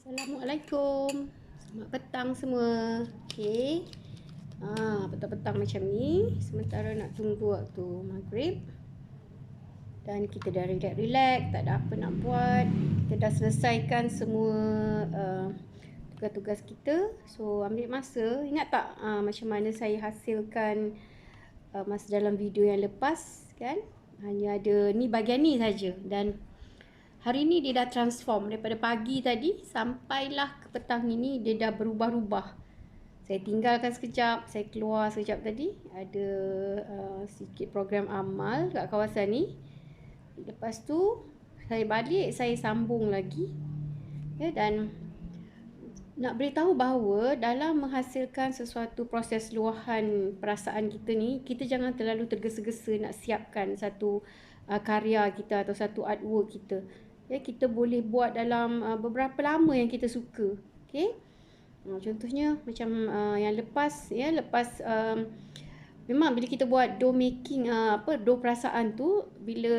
Assalamualaikum. Selamat petang semua. Okey. Petang-petang macam ni, sementara nak tunggu waktu maghrib. Dan kita dah relax, tak ada apa nak buat. Kita dah selesaikan semua tugas-tugas kita. So, ambil masa. Ingat tak macam mana saya hasilkan masa dalam video yang lepas, kan? Hanya ada ni bahagian ni saja. Dan hari ni dia dah transform daripada pagi tadi sampailah ke petang ini dia dah berubah-ubah. Saya tinggalkan sekejap, saya keluar sekejap tadi. Ada sikit program amal kat kawasan ni. Lepas tu saya balik, saya sambung lagi. Ya, dan nak beritahu bahawa dalam menghasilkan sesuatu proses luahan perasaan kita ni, kita jangan terlalu tergesa-gesa nak siapkan satu karya kita atau satu artwork kita. Ya, kita boleh buat dalam beberapa lama yang kita suka. Okey. Contohnya macam yang lepas ya, memang bila kita buat dough making dough perasaan tu, bila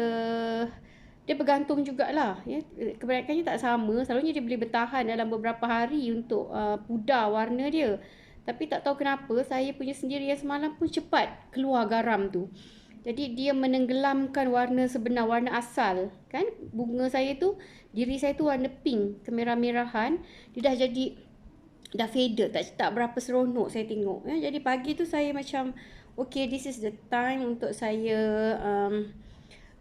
dia bergantung jugalah ya. Kebanyakannya tak sama, selalunya dia boleh bertahan dalam beberapa hari untuk pudar warna dia. Tapi tak tahu kenapa saya punya sendiri yang semalam pun cepat keluar garam tu. Jadi dia menenggelamkan warna sebenar, warna asal, kan? Bunga saya tu, diri saya tu warna pink, kemerah-merahan. Dia dah faded, tak berapa seronok saya tengok. Ya? Jadi pagi tu saya macam, okay, this is the time untuk saya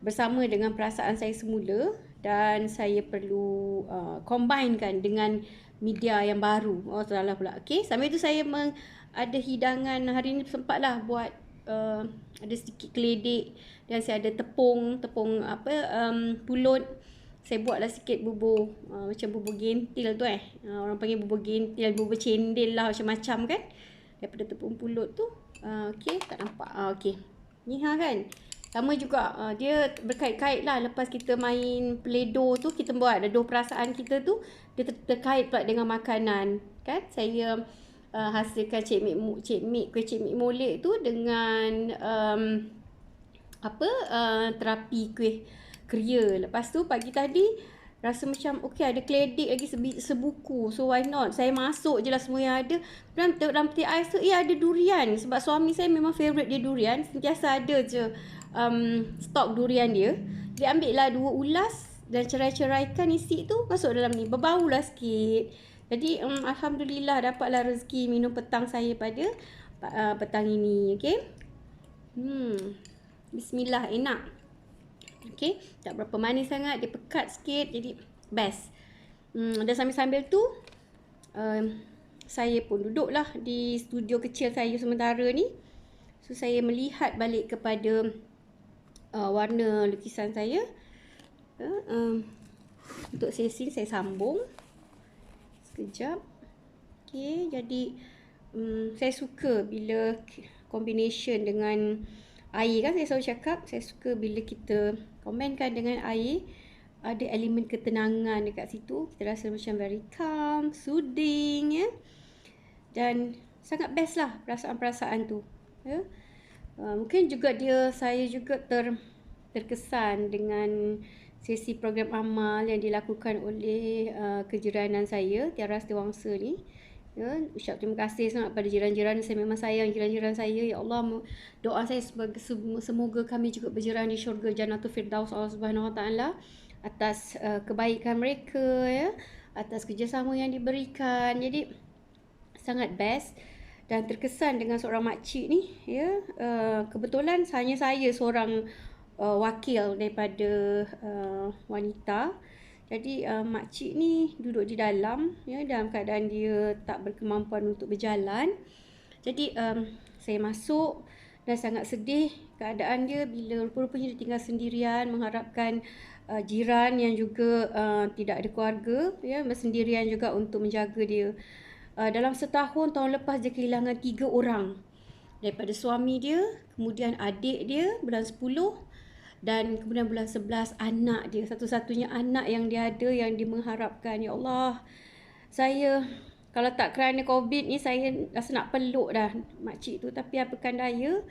bersama dengan perasaan saya semula. Dan saya perlu combinekan dengan media yang baru. Oh, salah pula. Okay, sambil tu saya ada hidangan hari ni, sempatlah buat ada sedikit keledek dan saya ada tepung pulut. Saya buatlah sikit bubur macam bubur gentil tu orang panggil bubur gentil, bubur cendil lah, macam-macam kan, daripada tepung pulut tu. Okey, tak nampak. Okey, ni kan sama juga, dia berkait-kait lah. Lepas kita main play-doh tu, kita buat ada doh perasaan kita tu, dia terkait pula dengan makanan kan. Saya hasilkan kuih cik mik molek tu dengan terapi kuih keria. Lepas tu pagi tadi rasa macam okey, ada keledek lagi sebuku, so why not, saya masuk je lah semua yang ada. Dalam peti ais tu ada durian, sebab suami saya memang favourite dia durian, sentiasa ada je stok durian dia. Dia ambil lah 2 ulas dan cerai-ceraikan isi tu, masuk dalam ni, berbau lah sikit. Jadi alhamdulillah dapatlah rezeki minum petang saya pada petang ini. Okey. Bismillah, enak. Okey, tak berapa manis sangat, dia pekat sikit, jadi best. Dan sambil-sambil tu saya pun duduklah di studio kecil saya sementara ni. So saya melihat balik kepada warna lukisan saya. Untuk sesi saya sambung sekejap. Okey, jadi saya suka bila combination dengan air kan. Saya selalu cakap saya suka bila kita combine dengan air, ada elemen ketenangan dekat situ. Kita rasa macam very calm, soothing ya. Dan sangat best lah perasaan-perasaan tu ya. Mungkin juga saya juga terkesan dengan sesi program amal yang dilakukan oleh kejiranan saya, Tiara Setiawangsa ni. Ya, ucap terima kasih sangat pada jiran-jiran. Saya memang sayang jiran-jiran saya. Ya Allah, doa saya semoga kami juga berjiran di syurga Jannatul Firdaus Allah Subhanahu Wa Taala atas kebaikan mereka ya, atas kerjasama yang diberikan. Jadi sangat best dan terkesan dengan seorang makcik ni ya. Kebetulan hanya saya seorang wakil daripada wanita. Jadi makcik ni duduk di dalam ya, dalam keadaan dia tak berkemampuan untuk berjalan. Jadi saya masuk dan sangat sedih keadaan dia bila rupa-rupanya dia tinggal sendirian, mengharapkan jiran yang juga tidak ada keluarga ya, bersendirian juga untuk menjaga dia. Dalam setahun tahun lepas dia kehilangan 3 orang, daripada suami dia, kemudian adik dia bulan 10, dan kemudian bulan 11 anak dia, satu-satunya anak yang dia ada, yang dia mengharapkan. Ya Allah, saya kalau tak kerana COVID ni, saya rasa nak peluk dah makcik tu. Tapi apakan daya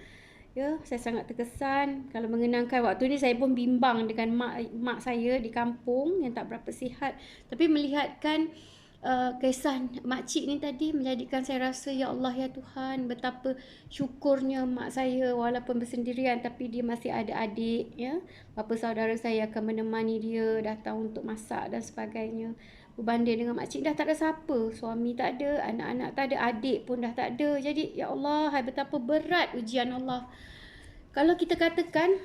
ya, saya sangat terkesan. Kalau mengenangkan waktu ni, saya pun bimbang dengan mak saya di kampung yang tak berapa sihat. Tapi melihatkan kisah makcik ni tadi menjadikan saya rasa, ya Allah ya Tuhan, betapa syukurnya mak saya walaupun bersendirian tapi dia masih ada adik, ya. Bapa saudara saya akan menemani dia datang untuk masak dan sebagainya. Berbanding dengan makcik dah tak ada siapa, suami tak ada, anak-anak tak ada, adik pun dah tak ada. Jadi ya Allah, hai betapa berat ujian Allah. Kalau kita katakan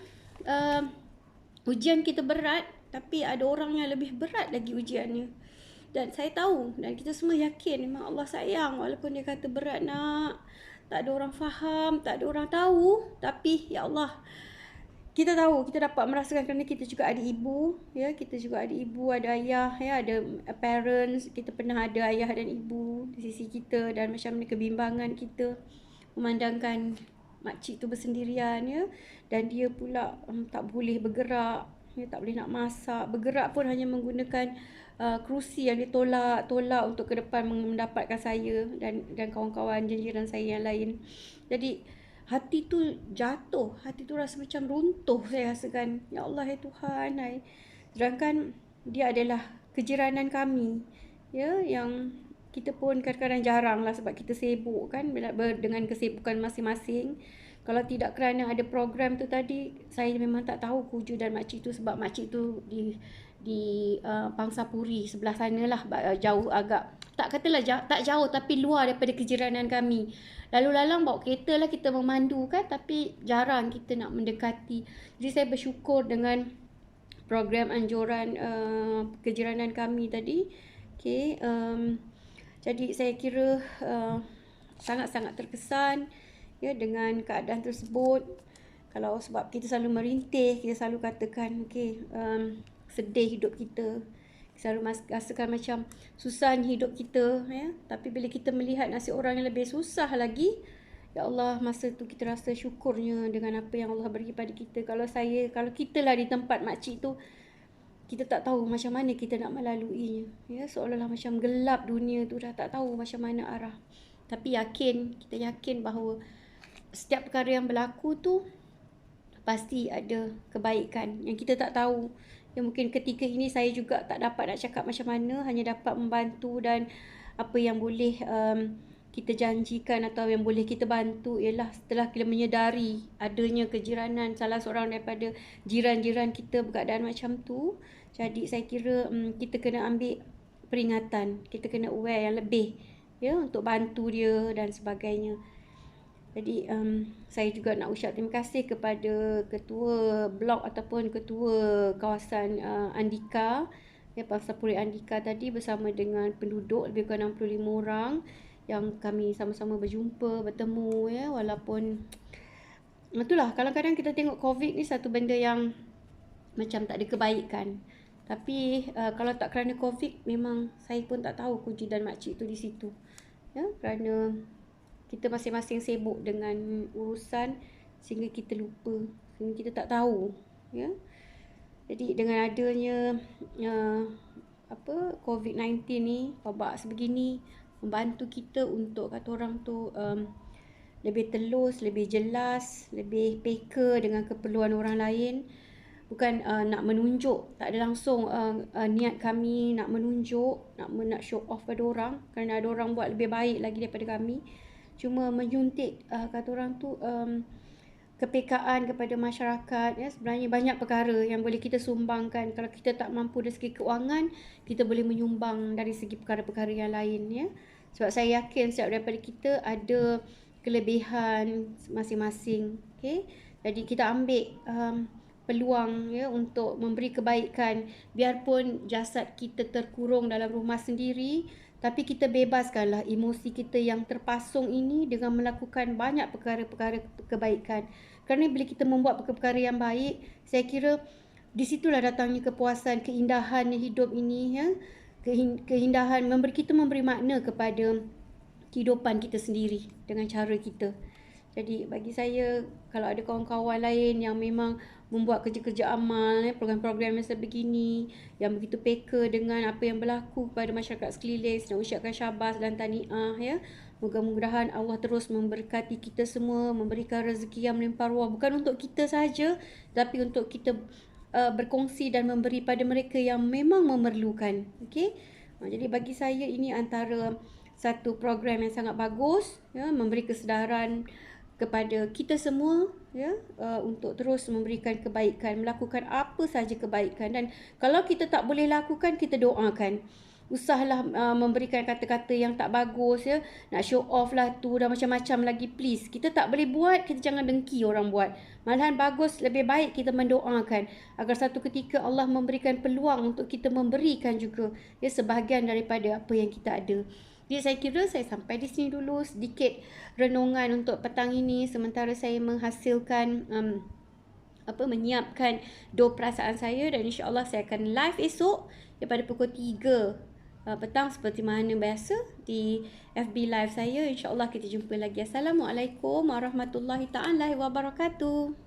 ujian kita berat, tapi ada orang yang lebih berat lagi ujiannya. Dan saya tahu, dan kita semua yakin memang Allah sayang walaupun dia kata berat nak. Tak ada orang faham, tak ada orang tahu, tapi ya Allah, kita tahu, kita dapat merasakan kerana kita juga ada ibu, ya, kita juga ada ibu, ada ayah, ya, ada parents, kita pernah ada ayah dan ibu di sisi kita, dan macam mana kebimbangan kita memandangkan makcik tu bersendirian, ya, dan dia pula tak boleh bergerak, ya, tak boleh nak masak, bergerak pun hanya menggunakan kerusi yang ditolak untuk ke depan mendapatkan saya dan kawan-kawan jiran saya yang lain. Jadi hati tu jatuh, hati tu rasa macam runtuh saya rasakan. Ya Allah ya Tuhan, hai. Sedangkan dia adalah kejiranan kami, ya, yang kita pun kadang-kadang jarang lah sebab kita sibuk kan dengan kesibukan masing-masing. Kalau tidak kerana ada program tu tadi, saya memang tak tahu kewujudan makcik tu, sebab makcik tu di Pangsapuri sebelah sana lah, jauh agak, tak katalah tak jauh tapi luar daripada kejiranan kami. Lalu lalang bawa kereta lah kita memandu kan, tapi jarang kita nak mendekati. Jadi saya bersyukur dengan program anjuran kejiranan kami tadi. Okay, jadi saya kira sangat-sangat terkesan, ya, dengan keadaan tersebut. Kalau sebab kita selalu merintih, kita selalu katakan okay, sedih hidup kita, selalu rasakan macam susahnya hidup kita, ya. Tapi bila kita melihat nasib orang yang lebih susah lagi, ya Allah, masa tu kita rasa syukurnya dengan apa yang Allah beri pada kita. Kalau kita lah di tempat makcik tu, kita tak tahu macam mana kita nak melaluinya, ya. Seolah-olah macam gelap dunia tu, dah tak tahu macam mana arah. Tapi kita yakin bahawa setiap perkara yang berlaku tu pasti ada kebaikan yang kita tak tahu. Ya, mungkin ketika ini saya juga tak dapat nak cakap macam mana, hanya dapat membantu, dan apa yang boleh kita janjikan atau yang boleh kita bantu ialah setelah kita menyedari adanya kejiranan salah seorang daripada jiran-jiran kita berkeadaan macam tu. Jadi saya kira kita kena ambil peringatan, kita kena aware yang lebih, ya, untuk bantu dia dan sebagainya. Jadi saya juga nak ucap terima kasih kepada ketua blok ataupun ketua kawasan Andika, ya, Pangsapuri Andika tadi, bersama dengan penduduk lebih kurang 65 orang yang kami sama-sama bertemu, ya. Walaupun itulah, kadang-kadang kita tengok COVID ni satu benda yang macam tak ada kebaikan. Tapi kalau tak kerana COVID, memang saya pun tak tahu kewujudan makcik tu di situ, ya, kerana kita masing-masing sibuk dengan urusan sehingga kita lupa, sehingga kita tak tahu, ya. Jadi dengan adanya COVID-19 ni, wabak sebegini, membantu kita untuk kata orang tu lebih telus, lebih jelas, lebih peka dengan keperluan orang lain. Bukan nak menunjuk, tak ada langsung niat kami nak menunjuk, nak show off pada orang, kerana ada orang buat lebih baik lagi daripada kami. Cuma menyuntik kata orang tu kepekaan kepada masyarakat, ya. Sebenarnya banyak perkara yang boleh kita sumbangkan. Kalau kita tak mampu dari segi keuangan, kita boleh menyumbang dari segi perkara-perkara yang lain, ya. Sebab saya yakin setiap daripada kita ada kelebihan masing-masing, okay? Jadi kita ambil peluang, ya, untuk memberi kebaikan. Biarpun jasad kita terkurung dalam rumah sendiri, tapi kita bebaskanlah emosi kita yang terpasung ini dengan melakukan banyak perkara-perkara kebaikan. Kerana bila kita membuat perkara-perkara yang baik, saya kira di situlah datangnya kepuasan, keindahan hidup ini, ya. Keindahan kita memberi makna kepada kehidupan kita sendiri dengan cara kita. Jadi bagi saya, kalau ada kawan-kawan lain yang memang membuat kerja-kerja amal, program-program yang sebegini, yang begitu peka dengan apa yang berlaku kepada masyarakat sekeliling, nak ucapkan syabas dan tahniah, ya. Mudah-mudahan Allah terus memberkati kita semua, memberikan rezeki yang melimpah ruah, bukan untuk kita saja, tapi untuk kita berkongsi dan memberi pada mereka yang memang memerlukan. Okey, Jadi bagi saya ini antara satu program yang sangat bagus, ya, memberi kesedaran kepada kita semua, ya, untuk terus memberikan kebaikan, melakukan apa sahaja kebaikan. Dan kalau kita tak boleh lakukan, kita doakan. Usahlah memberikan kata-kata yang tak bagus, ya, nak show off lah tu dan macam-macam lagi, please. Kita tak boleh buat, kita jangan dengki orang buat. Malahan bagus, lebih baik kita mendoakan agar satu ketika Allah memberikan peluang untuk kita memberikan juga, ya, sebahagian daripada apa yang kita ada. Jadi saya kira saya sampai di sini dulu, sedikit renungan untuk petang ini sementara saya menghasilkan menyiapkan doa perasaan saya, dan insya-Allah saya akan live esok daripada pukul 3 petang seperti mana biasa di FB live saya. InsyaAllah kita jumpa lagi. Assalamualaikum warahmatullahi taala wabarakatuh.